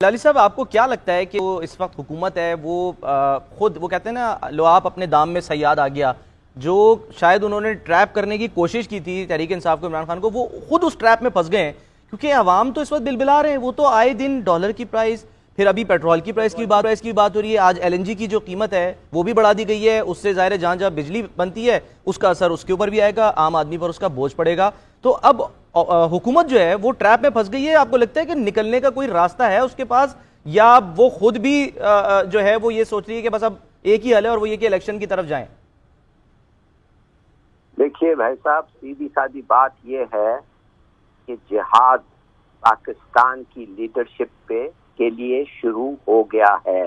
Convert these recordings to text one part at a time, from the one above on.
Lolly صاحب، آپ کو کیا لگتا ہے کہ وہ اس وقت حکومت ہے وہ خود وہ کہتے ہیں نا لو آپ اپنے دام میں صیاد آ گیا، جو شاید انہوں نے ٹریپ کرنے کی کوشش کی تھی تحریک انصاف کو، عمران خان کو، وہ خود اس ٹریپ میں پھنس گئے ہیں؟ کیونکہ عوام تو اس وقت بلبلا رہے ہیں، وہ تو آئے دن ڈالر کی پرائز، پھر ابھی پیٹرول کی پرائز کی بات ہو رہی ہے، آج ایل این جی کی جو قیمت ہے وہ بھی بڑھا دی گئی ہے، اس سے ظاہر ہے جہاں جہاں بجلی بنتی ہے اس کا اثر اس کے اوپر بھی آئے گا، عام آدمی پر اس کا بوجھ پڑے گا۔ تو اب حکومت جو ہے وہ ٹریپ میں پھنس گئی ہے، آپ کو لگتا ہے کہ نکلنے کا کوئی راستہ ہے اس کے پاس، یا وہ خود بھی جو ہے وہ یہ سوچ رہی ہے کہ بس اب ایک ہی حل ہے اور وہ یہ کہ الیکشن کی طرف جائیں؟ دیکھیے بھائی صاحب، سیدھی سادی بات یہ ہے کہ جہاد پاکستان کی لیڈرشپ کے لیے شروع ہو گیا ہے۔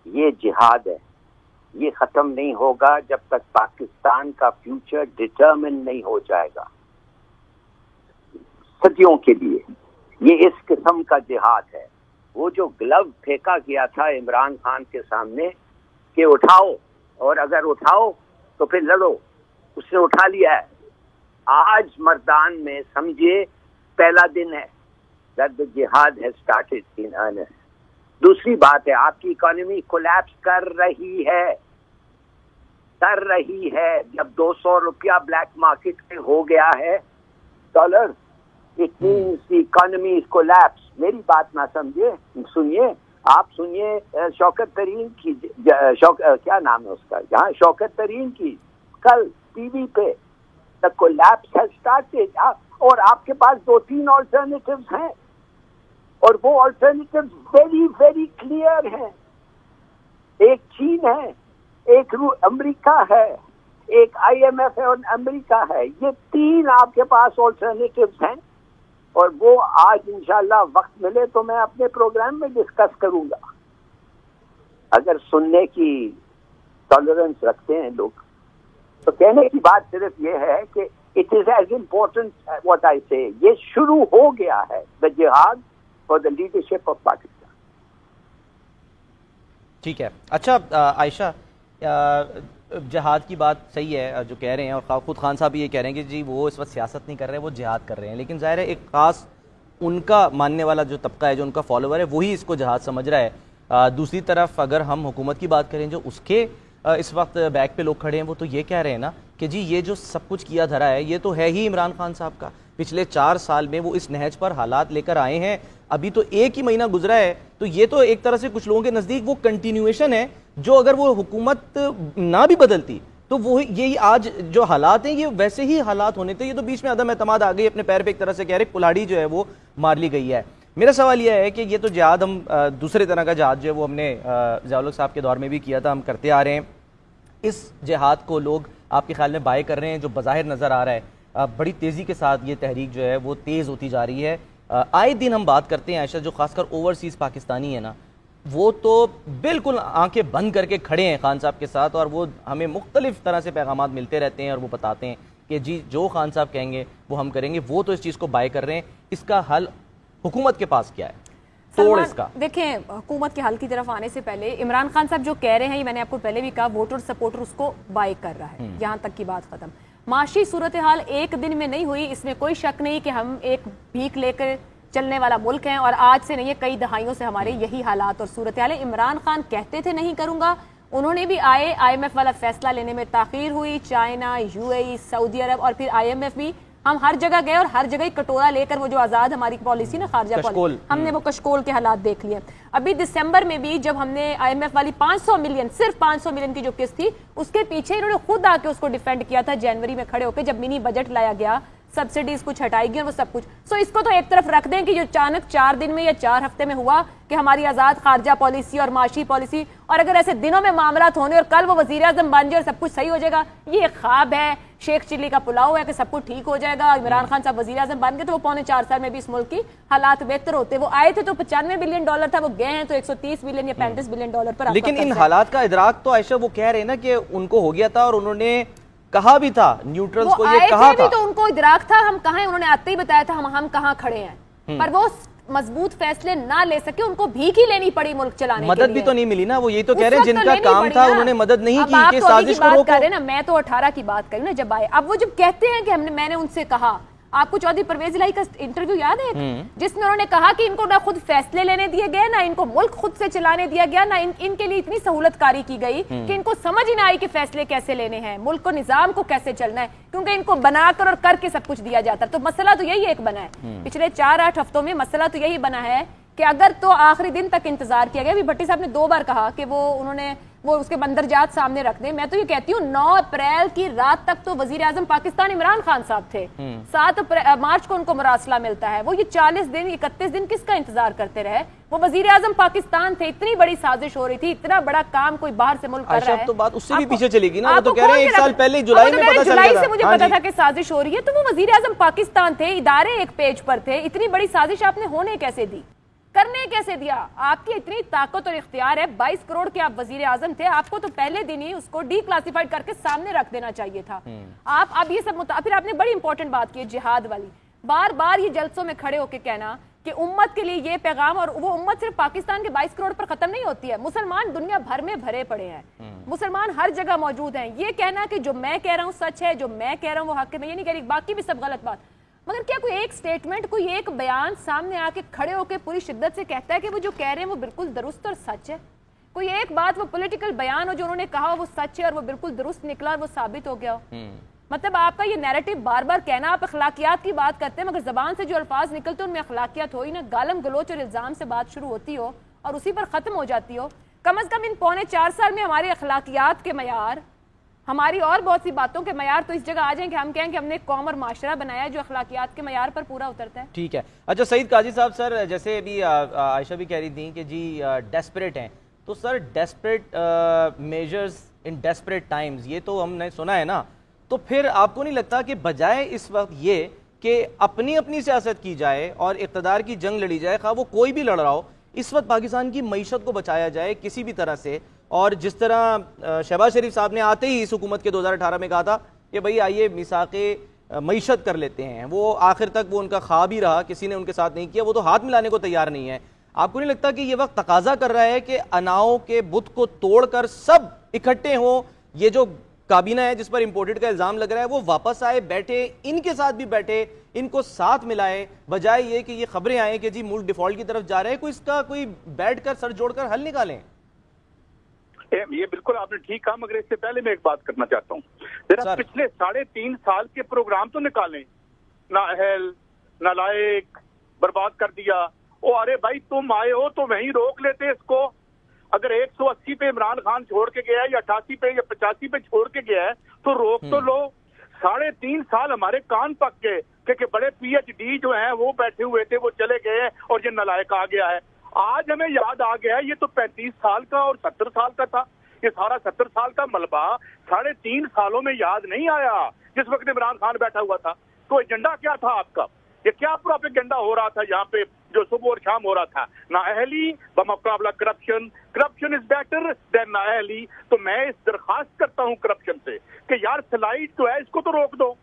یہ جہاد ہے، یہ ختم نہیں ہوگا جب تک پاکستان کا فیوچر ڈٹرمن نہیں ہو جائے گا۔ صدیوں کے لیے یہ اس قسم کا جہاد ہے۔ وہ جو گلو پھینکا گیا تھا عمران خان کے سامنے کہ اٹھاؤ، اور اگر اٹھاؤ تو پھر لڑو، اس نے اٹھا لیا ہے۔ آج مردان میں سمجھے پہلا دن ہے that the jihad has started in earnest۔ دوسری بات ہے، آپ کی اکانومی کولیپس کر رہی ہے۔ جب 200 روپیہ بلیک مارکیٹ میں ہو گیا ہے dollar, it means the economy is collapse۔ میری بات نہ سمجھے، سنیے، آپ سنیے شوکت ترین کی کیا نام ہے اس کا، جہاں شوکت ترین کی کل ٹی وی پہ the collapse has started، اور آپ کے پاس 2-3 alternatives ہیں، اور وہ alternatives very very clear ہیں۔ ایک چین ہے، ایک امریکہ ہے، ایک آئی ایم ایف ہے اور امریکہ ہے۔ یہ 3 آپ کے پاس alternatives ہیں، اور وہ آج انشاءاللہ وقت ملے تو میں اپنے پروگرام میں ڈسکس کروں گا۔ اگر سننے کی ٹالرنس رکھتے ہیں لوگ تو کہنے کی بات صرف یہ ہے کہ it is as important what I say، یہ شروع ہو گیا ہے the jihad for the leadership of Pakistan۔ ٹھیک ہے، اچھا عائشہ، جہاد کی بات صحیح ہے جو کہہ رہے ہیں، اور خود خان صاحب یہ کہہ رہے ہیں کہ جی وہ اس وقت سیاست نہیں کر رہے، وہ جہاد کر رہے ہیں، لیکن ظاہر ہے ایک خاص ان کا ماننے والا جو طبقہ ہے، جو ان کا فالوور ہے، وہی اس کو جہاد سمجھ رہا ہے۔ دوسری طرف اگر ہم حکومت کی بات کریں، جو اس کے اس وقت بیک پہ لوگ کھڑے ہیں، وہ تو یہ کہہ رہے ہیں نا کہ جی یہ جو سب کچھ کیا دھرا ہے یہ تو ہے ہی عمران خان صاحب کا، پچھلے 4 سال میں وہ اس نہج پر حالات لے کر آئے ہیں، ابھی تو 1 ہی مہینہ گزرا ہے، تو یہ تو ایک طرح سے کچھ لوگوں کے نزدیک وہ کنٹینیویشن ہے، جو اگر وہ حکومت نہ بھی بدلتی تو وہ یہی آج جو حالات ہیں یہ ویسے ہی حالات ہونے تھے۔ یہ تو بیچ میں عدم اعتماد آ گئی، اپنے پیر پہ ایک طرح سے کہہ رہے کلاڑی جو ہے وہ مار لی گئی ہے۔ میرا سوال یہ ہے کہ یہ تو جہاد ہم دوسرے طرح کا جہاد جو ہے وہ ہم نے ضیاء الحق صاحب کے دور میں بھی کیا تھا، ہم کرتے آ رہے ہیں۔ اس جہاد کو لوگ آپ کے خیال میں بائے کر رہے ہیں؟ جو بظاہر نظر آ رہا ہے بڑی تیزی کے ساتھ یہ تحریک جو ہے وہ تیز ہوتی جا رہی ہے۔ آئے دن ہم بات کرتے ہیں عائشہ، جو خاص کر اوورسیز پاکستانی ہے نا، وہ تو بالکل آنکھیں بند کر کے کھڑے ہیں خان صاحب کے ساتھ، اور وہ ہمیں مختلف طرح سے پیغامات ملتے رہتے ہیں اور وہ بتاتے ہیں کہ جی جو خان صاحب کہیں گے وہ ہم کریں گے، وہ تو اس چیز کو بائے کر رہے ہیں۔ اس کا حل حکومت کے پاس کیا ہے؟ دیکھیں، حکومت کے حل کی طرف آنے سے پہلے عمران خان صاحب جو کہہ رہے ہیں، یہ میں نے آپ کو پہلے بھی کہا، ووٹر سپورٹر اس کو بائی کر رہا ہے، یہاں تک کی بات ختم۔ معاشی صورتحال ایک دن میں نہیں ہوئی، اس میں کوئی شک نہیں کہ ہم ایک بھیک لے کر چلنے والا ملک ہیں، اور آج سے نہیں ہے، کئی دہائیوں سے ہمارے یہی حالات اور صورتحال ہے۔ عمران خان کہتے تھے نہیں کروں گا، انہوں نے بھی آئی ایم ایف والا فیصلہ لینے میں تاخیر ہوئی، چائنا، یو اے ای، سعودی عرب اور پھر آئی ایم ایف بھی، ہم ہر جگہ گئے اور ہر جگہ کٹورا لے کر وہ جو آزاد ہماری پالیسی نا، خارجہ پالیسی، ہم نے وہ کشکول کے حالات دیکھ لیے۔ ابھی دسمبر میں بھی جب ہم نے آئی ایم ایف والی 500 ملین، صرف 500 ملین کی جو قسط تھی، اس کے پیچھے انہوں نے خود آ کے اس کو ڈیفینڈ کیا تھا جنوری میں کھڑے ہو کے، جب منی بجٹ لایا گیا، سبسڈیز کچھ ہٹائی گئی اور وہ سب کچھ۔ سو اس کو تو ایک طرف رکھ دیں کہ جو اچانک 4 دن میں یا 4 ہفتے میں ہوا کہ ہماری آزاد خارجہ پالیسی اور معاشی پالیسی، اور اگر ایسے دنوں میں معاملات ہونے اور کل وہ وزیر اعظم بن جائے اور سب کچھ صحیح ہو جائے گا، یہ ایک خواب ہے، شیخ چلی کا پلاؤ ہے کہ سب کچھ ٹھیک ہو جائے گا، عمران خان صاحب وزیر اعظم بن گئے تو وہ پونے 4 سال میں بھی اس ملک کی حالات بہتر ہوتے۔ وہ آئے تھے تو 95 بلین ڈالر تھا، وہ گئے ہیں تو 130 بلین یا 35 بلین ڈالر پر۔ لیکن ان حالات کا ادراک تو عائشہ وہ کہہ رہے ہیں نا کہ ان کو ہو گیا تھا، اور انہوں نے کہا بھی تھا، نیوٹرلز کو یہ کہا تھا، تو ان کو ادراک تھا ہم کہاں ہیں، انہوں نے آتے ہی بتایا تھا ہم کہاں کھڑے ہیں، پر وہ مضبوط فیصلے نہ لے سکے، ان کو بھیک ہی لینی پڑی ملک چلانے کے لیے۔ مدد بھی تو نہیں ملی نا، وہ یہی تو کہہ رہے ہیں جن کا کام تھا انہوں نے مدد نہیں کی کہ سازش کو روکو۔ میں تو 18 کی بات کری نا جب آئے، اب وہ جب کہتے ہیں کہ میں نے ان سے کہا، आपको चौधरी परवेज इलाही का इंटरव्यू याद है जिसमें उन्होंने कहा कि इनको ना खुद फैसले लेने दिए गए, ना इनको मुल्क खुद से चलाने दिया गया, ना इनके लिए इतनी सहूलतकारी की गई कि इनको समझ ही ना आई कि फैसले कैसे लेने हैं, मुल्क को निजाम को कैसे चलना है, क्योंकि इनको बनाकर और करके सब कुछ दिया जाता है। तो मसला तो यही एक बना है पिछले 4-8 हफ्तों में, मसला तो यही बना है कि अगर तो आखिरी दिन तक इंतजार किया गया। अभी भट्टी साहब ने 2 बार कहा कि वो उसके बंदरजात सामने रख दें। मैं तो ये कहती हूँ 9 अप्रैल की रात तक तो वजीर आजम पाकिस्तान इमरान खान साहब थे, 7 मार्च को उनको मरासला मिलता है। वो ये 40 दिन 31 दिन किसका इंतजार करते रहे? वो वजीर आजम पाकिस्तान थे, इतनी बड़ी साजिश हो रही थी, इतना बड़ा काम कोई बाहर से मुल्क कर रहा है। तो बात उससे भी पीछे चलेगी ना, वो तो कह रहे हैं 1 साल पहले जुलाई में पता चल गया था। जुलाई से मुझे पता था कि साजिश हो रही है, तो वो वजीर आजम पाकिस्तान थे, इदारे एक पेज पर थे, इतनी बड़ी साजिश आपने होने कैसे दी, करने कैसे दिया? आपकी इतनी ताकत और इख्तियार है, 22 करोड़ के आप वजीर आजम थे, आपको तो पहले दिन ही उसको डिक्लासिफाइड करके सामने रख देना चाहिए था। आप अब ये सब फिर आपने बड़ी इंपॉर्टेंट बात की जिहाद वाली, बार बार ये जलसों में खड़े होकर कहना कि उम्मत के लिए ये पैगाम, और वो उम्मत सिर्फ पाकिस्तान के 22 करोड़ पर खत्म नहीं होती है, मुसलमान दुनिया भर में भरे पड़े हैं, मुसलमान हर जगह मौजूद हैं। ये कहना कि जो मैं कह रहा हूँ सच है, जो मैं कह रहा हूँ वो हक है, मैं ये नहीं कह रही बाकी भी सब गलत बात, मगर क्या कोई एक स्टेटमेंट, कोई एक बयान सामने आके खड़े होके पूरी शिद्दत से कहता है कि वो जो कह रहे हैं वो बिल्कुल दुरुस्त और सच है? कोई एक बात, वो पॉलिटिकल बयान हो जो उन्होंने कहा वो सच है और वो बिल्कुल दुरुस्त निकला और वो साबित हो गया हो? मतलब आपका ये नैरेटिव बार बार कहना, आप अखलाकियात की बात करते हैं मगर जबान से जो अल्फाज निकलते हैं उनमें अखलाकियात हो ही ना, गालम गलोच और इल्जाम से बात शुरू होती हो और उसी पर खत्म हो जाती हो। कम अज कम इन 3.25 साल में हमारे अखलाकियात के मयार, हमारी और बहुत सी बातों के मयार तो इस जगह आ जाएं कि हम कहें कि हमने एक कौम और माशरा बनाया जो अखलाकियात के मयार पर पूरा उतरता है। ठीक है। अच्छा सईद काजी साहब, सर जैसे अभी आयशा भी कह रही थी कि जी डेस्परेट हैं, तो sir desperate measures in desperate times, ये तो हमने सुना है ना, तो फिर आपको नहीं लगता कि बजाय इस वक्त ये कि अपनी अपनी सियासत की जाए और इक़्तिदार की जंग लड़ी जाए, खा वो कोई भी लड़ रहा हो, इस वक्त पाकिस्तान की मईशत को बचाया जाए किसी भी तरह से? और जिस तरह शहबाज शरीफ साहब ने आते ही इस हुकूमत के 2018 में कहा था कि भाई आइए मिसाक़े मईशत कर लेते हैं, वो आखिर तक वो उनका ख्वाब ही रहा, किसी ने उनके साथ नहीं किया, वो तो हाथ मिलाने को तैयार नहीं है। आपको नहीं लगता कि ये वक्त तकाजा कर रहा है कि अनाओं के बुत को तोड़कर सब इकट्ठे हों, ये जो काबीना है जिस पर इंपोर्टेड का इल्जाम लग रहा है वो वापस आए, बैठे, इनके साथ भी बैठे, इनको साथ मिलाए, बजाय ये कि ये खबरें आए कि जी मुल्क डिफॉल्ट की तरफ जा रहे हैं, कोई इसका कोई बैठकर सर जोड़कर हल निकालें? ये बिल्कुल आपने ठीक कहा, मगर इससे पहले मैं एक बात करना चाहता हूँ। जरा पिछले 3.5 साल के प्रोग्राम तो निकालें। नाअहल, नालायक, बर्बाद कर दिया। ओ अरे भाई तुम आए हो तो वहीं रोक लेते इसको। अगर 180 पे इमरान खान छोड़ के गया है या 88 पे या 85 पे छोड़ के गया है तो रोक तो लो। 3.5 साल हमारे कान पक गए कि बड़े PhD जो हैं वो बैठे हुए थे, वो चले गए और ये नालायक आ गया है। आज हमें याद आ गया है ये तो 35 साल का और 70 साल का था। ये सारा 70 साल का मलबा 3.5 सालों में याद नहीं आया जिस वक्त इमरान खान बैठा हुआ था। तो एजेंडा क्या था आपका? ये क्या प्रोपेगेंडा हो रहा था यहाँ पे जो सुबह और शाम हो रहा था? नाअहली बमुकाबला corruption, corruption is better than नाअहली। तो मैं इस दरखास्त करता हूँ करप्शन से कि यार स्लाइड जो है इसको तो रोक दो,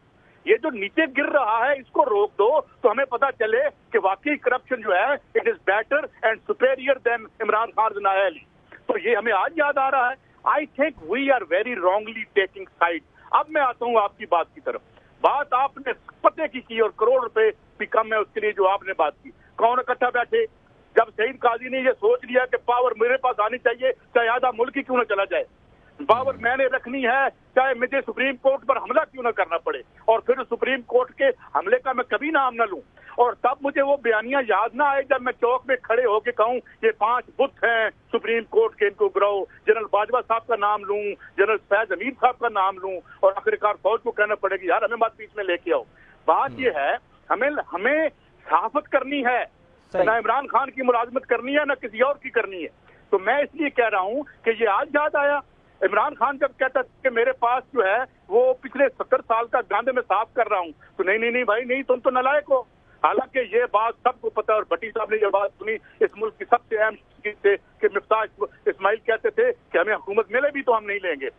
ये जो नीचे गिर रहा है इसको रोक दो, तो हमें पता चले कि वाकई करप्शन जो है it is better and superior than Imran Khan नाअहली। तो ये हमें आज याद आ रहा है। I think we are very wrongly taking side. अब मैं आता हूँ आपकी बात की तरफ। बात आपने पते की और करोड़ रुपए भी कम है उसके लिए जो आपने बात की। कौन इकट्ठा बैठे? जब सईद काजी ने ये सोच लिया कि पावर मेरे पास आनी चाहिए चाहे आधा मुल्क ही क्यों ना चला जाए, पावर मैंने रखनी है चाहे मुझे सुप्रीम कोर्ट पर हमला क्यों ना करना पड़े, और फिर सुप्रीम कोर्ट के हमले का मैं कभी नाम ना लूं, और तब मुझे वो बयानियां याद ना आए जब मैं चौक में खड़े होके कहूं ये 5 बुत हैं सुप्रीम कोर्ट के, इनको गिराओ, जनरल बाजवा साहब का नाम लूं, जनरल फैज अमीर साहब का नाम लूं, और आखिरकार फौज को कहना पड़ेगा यार हमें बात बीच में लेके आओ। बात ये है हमें सहाफत करनी है, ना इमरान खान की मुलाजमत करनी है ना किसी और की करनी है। तो मैं इसलिए कह रहा हूं कि ये आज याद आया। इमरान खान जब कहता कि मेरे पास जो है वो पिछले 70 साल का गंद में साफ कर रहा हूं, तो नहीं भाई नहीं, तुम तो नालायक हो। हालांकि ये बात सबको पता, और भट्टी साहब ने ये बात सुनी, इस मुल्क की सबसे अहम चीज थे कि मिफ्ताह इस्माइल कहते थे कि हमें हुकूमत मिले भी तो हम नहीं लेंगे।